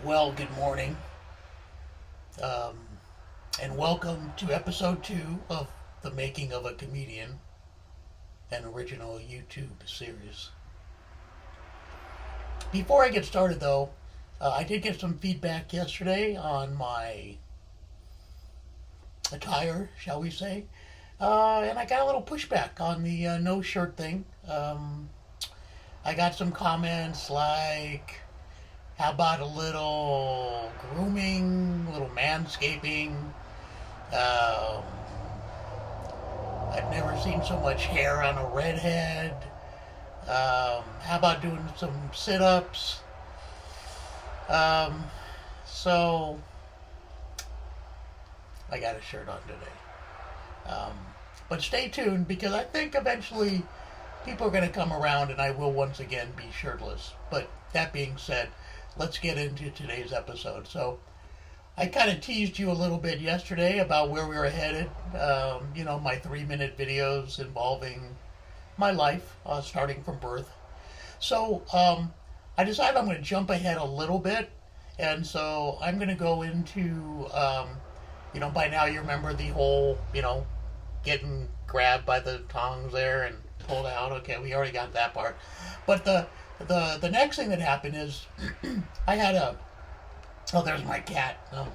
Well, good morning, um, and welcome to episode 2 of The Making of a Comedian, an original YouTube series. Before I get started, though, I did get some feedback yesterday on my attire, shall we say, and I got a little pushback on the no shirt thing. I got some comments like, how about a little grooming, a little manscaping? Um, I've never seen so much hair on a redhead. How about doing some sit ups? Um, so I got a shirt on today. Um, but stay tuned because I think eventually people are going to come around and I will once again be shirtless. But that being said, let's get into today's episode. So I kind of teased you a little bit yesterday about where we were headed. My 3-minute videos involving my life, starting from birth. So I decided I'm going to jump ahead a little bit. And so I'm going to go into, by now you remember the whole, getting grabbed by the tongs there and pulled out. Okay, we already got that part. But the next thing that happened is I had a oh, there's my cat. Oh.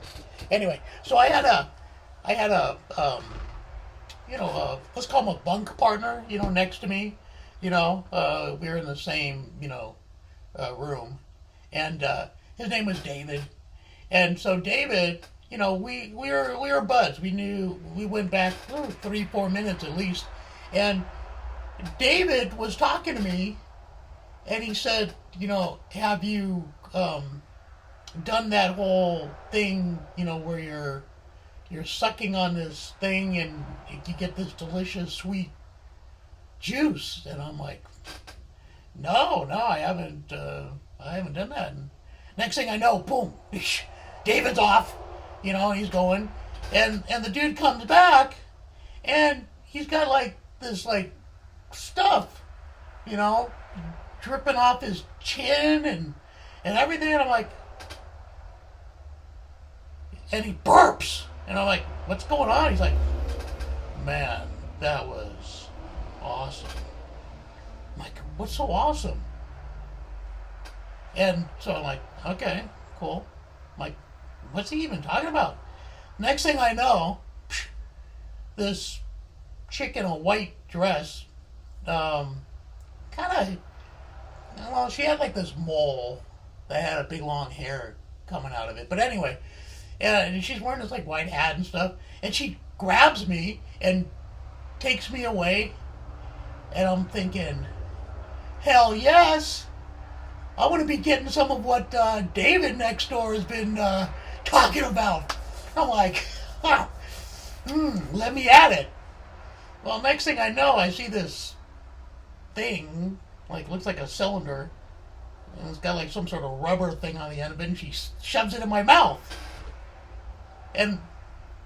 Anyway, so I had a let's call him a bunk partner, next to me. We were in the same, room, and his name was David. And so David, we were buds. We went back 3-4 minutes at least, and David was talking to me, and he said, have you done that whole thing, where you're sucking on this thing and you get this delicious sweet juice? And I'm like, no, I haven't done that. And next thing I know, boom, David's off, and he's going, and the dude comes back, and he's got like this like stuff, you know, dripping off his chin and everything, and I'm like, and he burps, and I'm like, what's going on? He's like, man, that was awesome. I'm like, what's so awesome? And so I'm like, okay, cool. I'm like, what's he even talking about? Next thing I know, this chick in a white dress, kind of, well, she had like this mole that had a big long hair coming out of it. But anyway, and she's wearing this like white hat and stuff, and she grabs me and takes me away, and I'm thinking, hell yes, I want to be getting some of what David next door has been talking about. I'm like, let me at it. Well, next thing I know, I see this thing, like looks like a cylinder, and it's got like some sort of rubber thing on the end of it, and she shoves it in my mouth. And,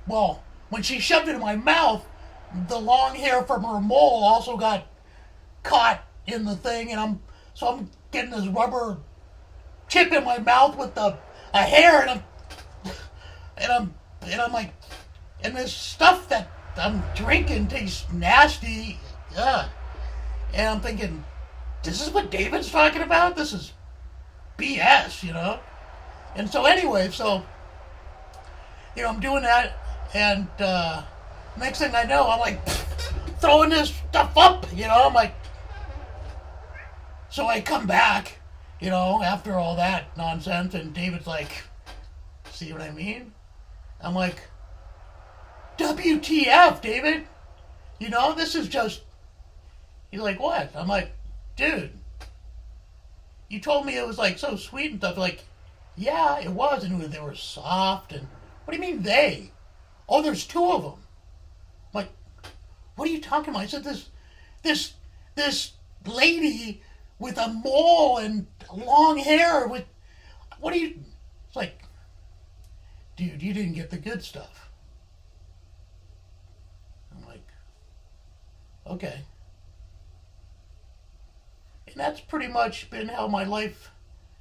well, when she shoved it in my mouth, the long hair from her mole also got caught in the thing, and I'm getting this rubber chip in my mouth with a hair, and I'm like, and this stuff that I'm drinking tastes nasty. Ugh. And I'm thinking, this is what David's talking about? This is BS. And so anyway, I'm doing that, and next thing I know, I'm like throwing this stuff up. I'm like, so I come back, after all that nonsense, and David's like, see what I mean? I'm like, WTF, David? This is just. He's like, what? I'm like, dude, you told me it was like so sweet and stuff. Like, yeah, it was, and they were soft. And what do you mean they? Oh, there's two of them. I'm like, what are you talking about? I said this lady with a mole and long hair with. What are you? It's like, dude, you didn't get the good stuff. I'm like, okay. And that's pretty much been how my life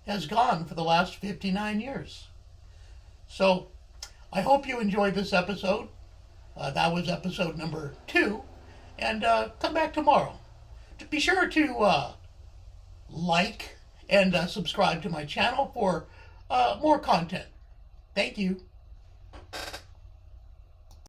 has gone for the last 59 years. So I hope you enjoyed this episode. That was episode number 2. And come back tomorrow. Be sure to like and subscribe to my channel for more content. Thank you.